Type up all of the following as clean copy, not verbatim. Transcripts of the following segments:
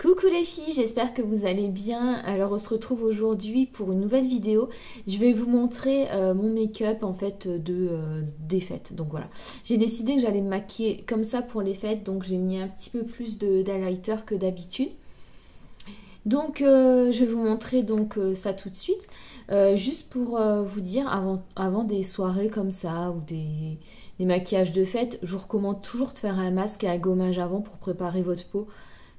Coucou les filles, j'espère que vous allez bien. Alors on se retrouve aujourd'hui pour une nouvelle vidéo. Je vais vous montrer mon make-up en fait des fêtes. Donc voilà, j'ai décidé que j'allais me maquiller comme ça pour les fêtes. Donc j'ai mis un petit peu plus d'highlighter que d'habitude. Donc je vais vous montrer donc ça tout de suite. Juste pour vous dire, avant des soirées comme ça ou des maquillages de fête, je vous recommande toujours de faire un masque et un gommage avant pour préparer votre peau.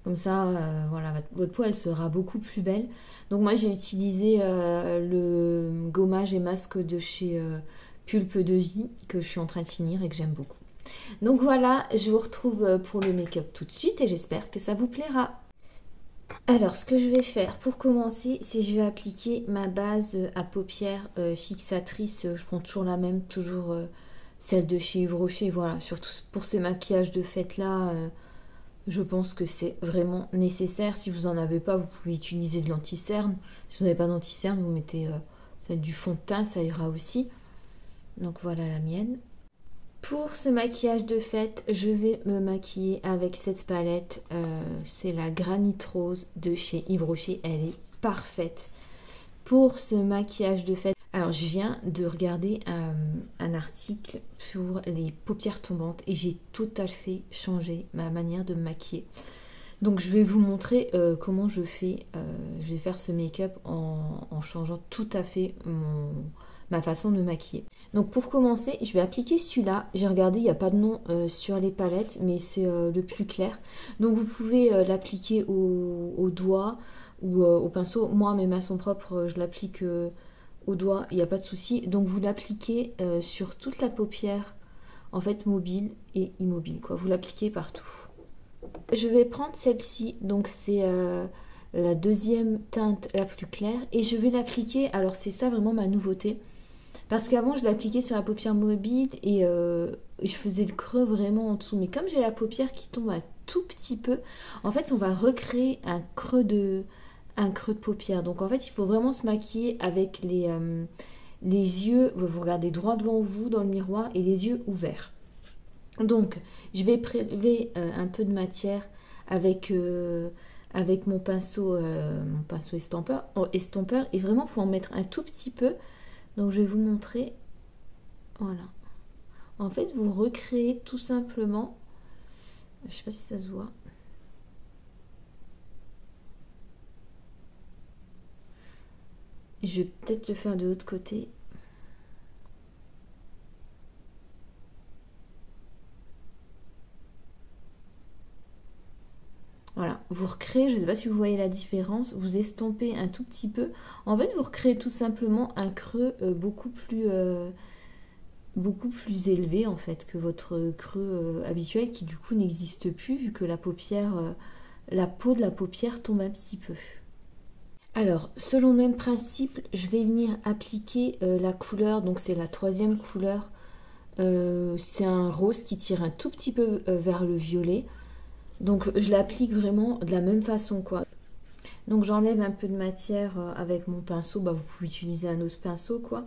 Comme ça, voilà, votre peau, elle sera beaucoup plus belle. Donc moi, j'ai utilisé le gommage et masque de chez Pulpe de Vie, que je suis en train de finir et que j'aime beaucoup. Donc voilà, je vous retrouve pour le make-up tout de suite et j'espère que ça vous plaira. Alors, ce que je vais faire pour commencer, c'est que je vais appliquer ma base à paupières fixatrice. Je prends toujours la même, toujours celle de chez Yves Rocher. Voilà, surtout pour ces maquillages de fête-là. Je pense que c'est vraiment nécessaire. Si vous n'en avez pas, vous pouvez utiliser de l'anti-cerne. Si vous n'avez pas d'anti-cerne, vous mettez peut-être du fond de teint, ça ira aussi. Donc voilà la mienne. Pour ce maquillage de fête, je vais me maquiller avec cette palette. C'est la Granite Rose de chez Yves Rocher. Elle est parfaite pour ce maquillage de fête. Alors, je viens de regarder un article sur les paupières tombantes et j'ai tout à fait changé ma manière de me maquiller. Donc, je vais vous montrer comment je fais. Je vais faire ce make-up en changeant tout à fait ma façon de me maquiller. Donc, pour commencer, je vais appliquer celui-là. J'ai regardé, il n'y a pas de nom sur les palettes, mais c'est le plus clair. Donc, vous pouvez l'appliquer au doigt ou au pinceau. Moi, mes mains sont propres, je l'applique au doigt, il n'y a pas de souci. Donc vous l'appliquez sur toute la paupière, en fait mobile et immobile, quoi. Vous l'appliquez partout. Je vais prendre celle-ci, donc c'est la deuxième teinte la plus claire, et je vais l'appliquer, alors c'est ça vraiment ma nouveauté, parce qu'avant je l'appliquais sur la paupière mobile et je faisais le creux vraiment en dessous, mais comme j'ai la paupière qui tombe un tout petit peu, en fait on va recréer un creux de paupière. Donc en fait, il faut vraiment se maquiller avec les yeux, vous regardez droit devant vous dans le miroir et les yeux ouverts. Donc, je vais prélever un peu de matière avec mon pinceau estompeur. Et vraiment, il faut en mettre un tout petit peu. Donc, je vais vous montrer. Voilà. En fait, vous recréez tout simplement. Je ne sais pas si ça se voit. Je vais peut-être le faire de l'autre côté. Voilà, vous recréez, je ne sais pas si vous voyez la différence, vous estompez un tout petit peu. En fait, vous recréez tout simplement un creux beaucoup plus élevé en fait que votre creux habituel qui du coup n'existe plus vu que la paupière, la peau de la paupière tombe un petit peu. Alors, selon le même principe, je vais venir appliquer la couleur, donc c'est la troisième couleur. C'est un rose qui tire un tout petit peu vers le violet. Donc, je l'applique vraiment de la même façon, quoi. Donc, j'enlève un peu de matière avec mon pinceau. Bah, vous pouvez utiliser un autre pinceau, quoi.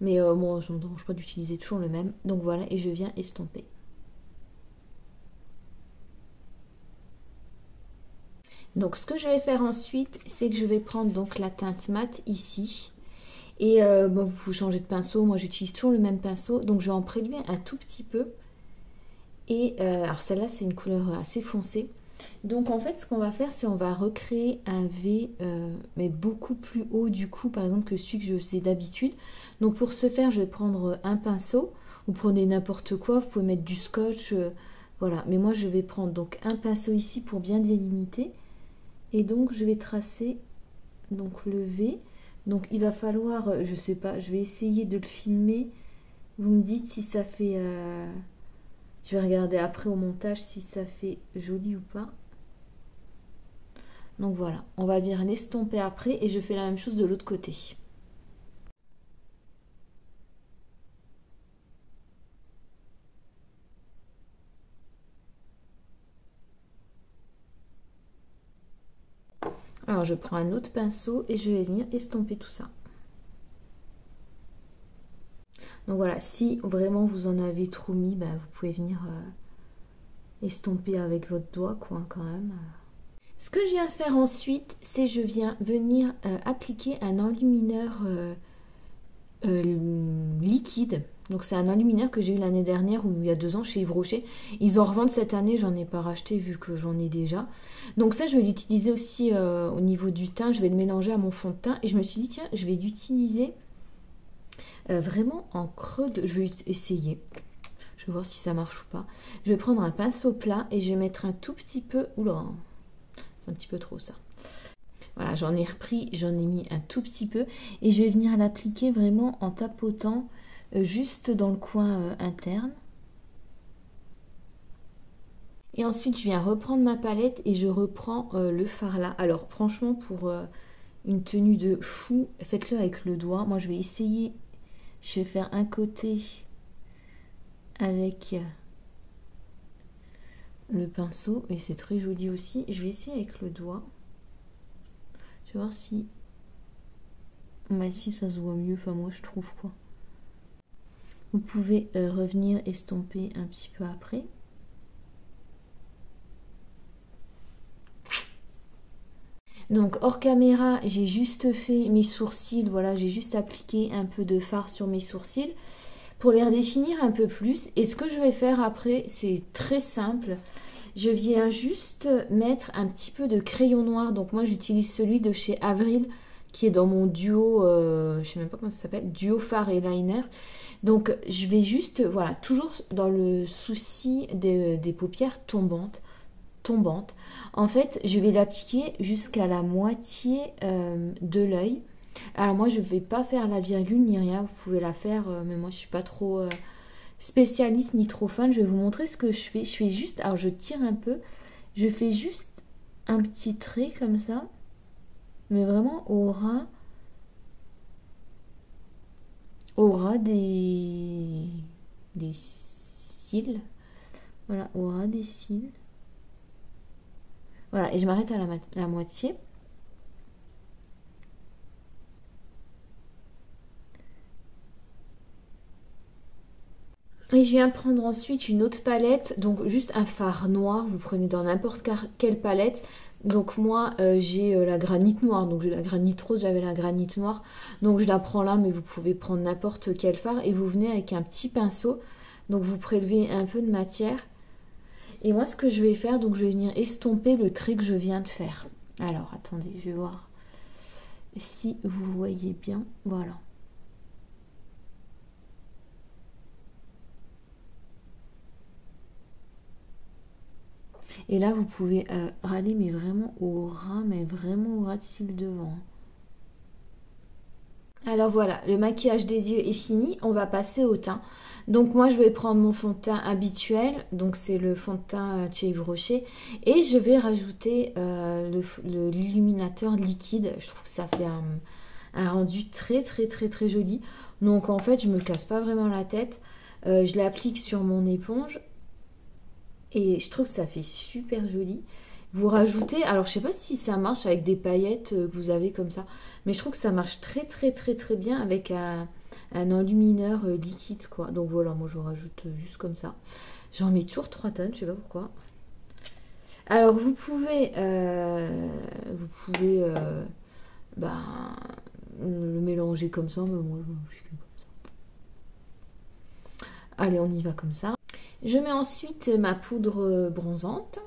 Mais moi, ça ne me dérange pas d'utiliser toujours le même. Donc, voilà, et je viens estomper. Donc ce que je vais faire ensuite, c'est que je vais prendre donc la teinte mat ici. Et bon, vous pouvez changer de pinceau, moi j'utilise toujours le même pinceau. Donc je vais en prélever un tout petit peu. Et alors celle-là c'est une couleur assez foncée. Donc en fait ce qu'on va faire, c'est on va recréer un V mais beaucoup plus haut du coup par exemple que celui que je faisais d'habitude. Donc pour ce faire je vais prendre un pinceau. Vous prenez n'importe quoi, vous pouvez mettre du scotch. Voilà, mais moi je vais prendre donc un pinceau ici pour bien délimiter. Et donc je vais tracer donc le V. Donc il va falloir, je sais pas, je vais essayer de le filmer. Vous me dites si ça fait... je vais regarder après au montage si ça fait joli ou pas. Donc voilà, on va bien l'estomper après et je fais la même chose de l'autre côté. Alors je prends un autre pinceau et je vais venir estomper tout ça. Donc voilà, si vraiment vous en avez trop mis, bah, vous pouvez venir estomper avec votre doigt, quoi, quand même. Ce que je viens faire ensuite, c'est je viens venir appliquer un enlumineur liquide. Donc c'est un enlumineur que j'ai eu l'année dernière ou il y a 2 ans chez Yves Rocher. Ils en revendent cette année, j'en ai pas racheté vu que j'en ai déjà. Donc ça je vais l'utiliser aussi au niveau du teint, je vais le mélanger à mon fond de teint. Et je me suis dit tiens, je vais l'utiliser vraiment en creux de... Je vais essayer. Je vais voir si ça marche ou pas. Je vais prendre un pinceau plat et je vais mettre un tout petit peu... Oula, c'est un petit peu trop ça. Voilà, j'en ai repris, j'en ai mis un tout petit peu. Et je vais venir l'appliquer vraiment en tapotant juste dans le coin interne. Et ensuite, je viens reprendre ma palette et je reprends le fard là. Alors, franchement, pour une tenue de chou, faites-le avec le doigt. Moi, je vais essayer. Je vais faire un côté avec le pinceau. Et c'est très joli aussi. Je vais essayer avec le doigt. Je vais voir si... Bah, si ça se voit mieux. Enfin, moi, je trouve quoi. Vous pouvez revenir estomper un petit peu après. Donc hors caméra, j'ai juste fait mes sourcils, voilà, j'ai juste appliqué un peu de fard sur mes sourcils pour les redéfinir un peu plus. Et ce que je vais faire après, c'est très simple. Je viens juste mettre un petit peu de crayon noir. Donc moi j'utilise celui de chez Avril qui est dans mon duo, je sais même pas comment ça s'appelle, duo fard et liner. Donc je vais juste, voilà, toujours dans le souci des paupières tombantes. En fait, je vais l'appliquer jusqu'à la moitié de l'œil. Alors moi, je ne vais pas faire la virgule ni rien. Vous pouvez la faire, mais moi, je ne suis pas trop spécialiste ni trop fan. Je vais vous montrer ce que je fais. Je fais juste, alors je tire un peu. Je fais juste un petit trait comme ça. Mais vraiment au ras des cils. Voilà, au ras des cils. Voilà, et je m'arrête à la moitié. Et je viens prendre ensuite une autre palette, donc juste un fard noir, vous prenez dans n'importe quelle palette. Donc moi j'ai la granite noire, donc j'ai la granite rose, j'avais la granite noire. Donc je la prends là, mais vous pouvez prendre n'importe quel fard. Et vous venez avec un petit pinceau, donc vous prélevez un peu de matière. Et moi ce que je vais faire, donc je vais venir estomper le trait que je viens de faire. Alors attendez, je vais voir si vous voyez bien, voilà. Et là, vous pouvez râler, mais vraiment au ras, mais vraiment au ras de cils devant. Alors voilà, le maquillage des yeux est fini. On va passer au teint. Donc moi, je vais prendre mon fond de teint habituel. Donc c'est le fond de teint chez Yves Rocher. Et je vais rajouter l'illuminateur liquide. Je trouve que ça fait un rendu très joli. Donc en fait, je me casse pas vraiment la tête. Je l'applique sur mon éponge. Et je trouve que ça fait super joli. Vous rajoutez, alors je sais pas si ça marche avec des paillettes que vous avez comme ça, mais je trouve que ça marche très bien avec un enlumineur liquide quoi. Donc voilà, moi je rajoute juste comme ça. J'en mets toujours 3 tonnes, je sais pas pourquoi. Alors vous pouvez le mélanger comme ça, mais moi je le fais comme ça. Allez, on y va comme ça. Je mets ensuite ma poudre bronzante.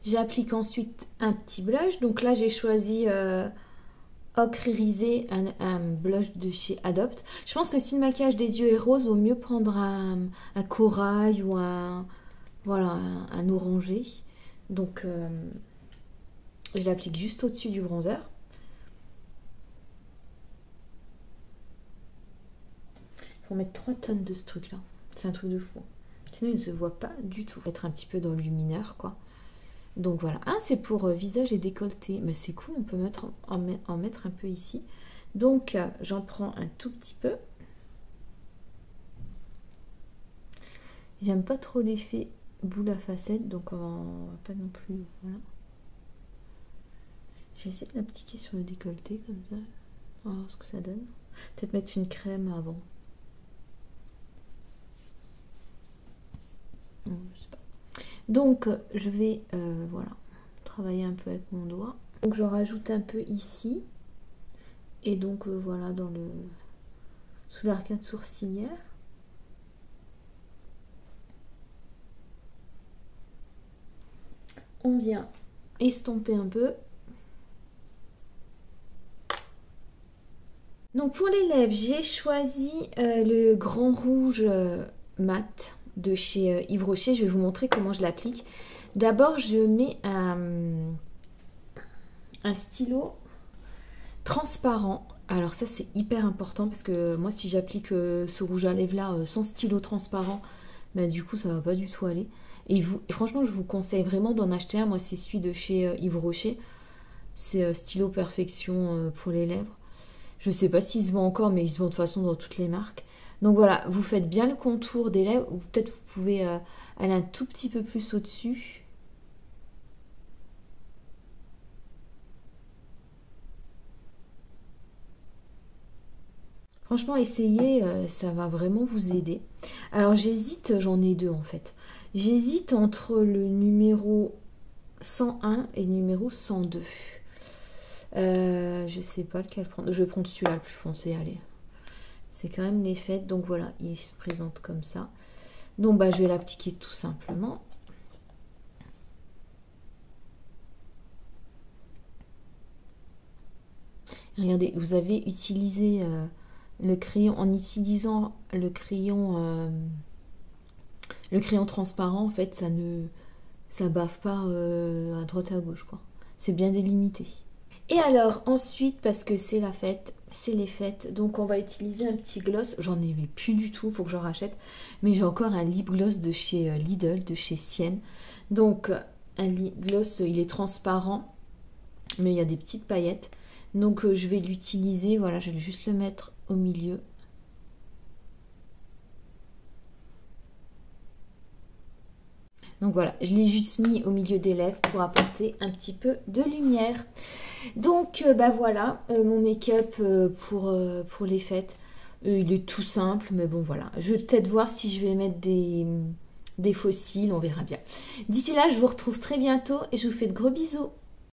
J'applique ensuite un petit blush. Donc là, j'ai choisi Ocre Irisé, un blush de chez Adopt. Je pense que si le maquillage des yeux est rose, il vaut mieux prendre un corail ou un orangé. Donc, je l'applique juste au-dessus du bronzer. Il faut mettre 3 tonnes de ce truc-là. C'est un truc de fou. Sinon, il ne se voit pas du tout. Être un petit peu dans le luminaire, quoi. Donc voilà. Ah, c'est pour visage et décolleté. Mais c'est cool, on peut en mettre un peu ici. Donc, j'en prends un tout petit peu. J'aime pas trop l'effet boule à facettes, donc on va pas non plus... Voilà. J'ai essayé de l'appliquer sur le décolleté, comme ça. On va voir ce que ça donne. Peut-être mettre une crème avant. Donc je vais voilà, travailler un peu avec mon doigt. Donc je rajoute un peu ici. Et donc voilà, sous l'arcade sourcilière. On vient estomper un peu. Donc pour les lèvres, j'ai choisi le Grand Rouge mat de chez Yves Rocher. Je vais vous montrer comment je l'applique. D'abord, je mets un stylo transparent. Alors ça, c'est hyper important parce que moi, si j'applique ce rouge à lèvres là sans stylo transparent, bah, du coup, ça va pas du tout aller. Et franchement, je vous conseille vraiment d'en acheter un. Moi, c'est celui de chez Yves Rocher. C'est stylo perfection pour les lèvres. Je ne sais pas s'il se vend encore, mais il se vend de toute façon dans toutes les marques. Donc voilà, vous faites bien le contour des lèvres. Ou peut-être vous pouvez aller un tout petit peu plus au-dessus. Franchement, essayez, ça va vraiment vous aider. Alors j'hésite, j'en ai deux en fait. J'hésite entre le numéro 101 et le numéro 102. Je sais pas lequel prendre. Je vais prendre celui-là le plus foncé, allez. C'est quand même les fêtes, donc voilà, il se présente comme ça. Donc bah je vais l'appliquer tout simplement. Regardez, vous avez utilisé le crayon en utilisant le crayon transparent, en fait, ça bave pas à droite et à gauche, quoi. C'est bien délimité. Et alors ensuite, parce que c'est la fête, c'est les fêtes, donc on va utiliser un petit gloss. J'en avais plus du tout, faut que j'en rachète, mais j'ai encore un lip gloss de chez Lidl, de chez Sienne. Donc un lip gloss, il est transparent, mais il y a des petites paillettes. Donc je vais l'utiliser, voilà, je vais juste le mettre au milieu. Donc voilà, je l'ai juste mis au milieu des lèvres pour apporter un petit peu de lumière. Donc bah voilà, mon make-up pour les fêtes. Il est tout simple, mais bon voilà. Je vais peut-être voir si je vais mettre des fossiles, on verra bien. D'ici là, je vous retrouve très bientôt et je vous fais de gros bisous.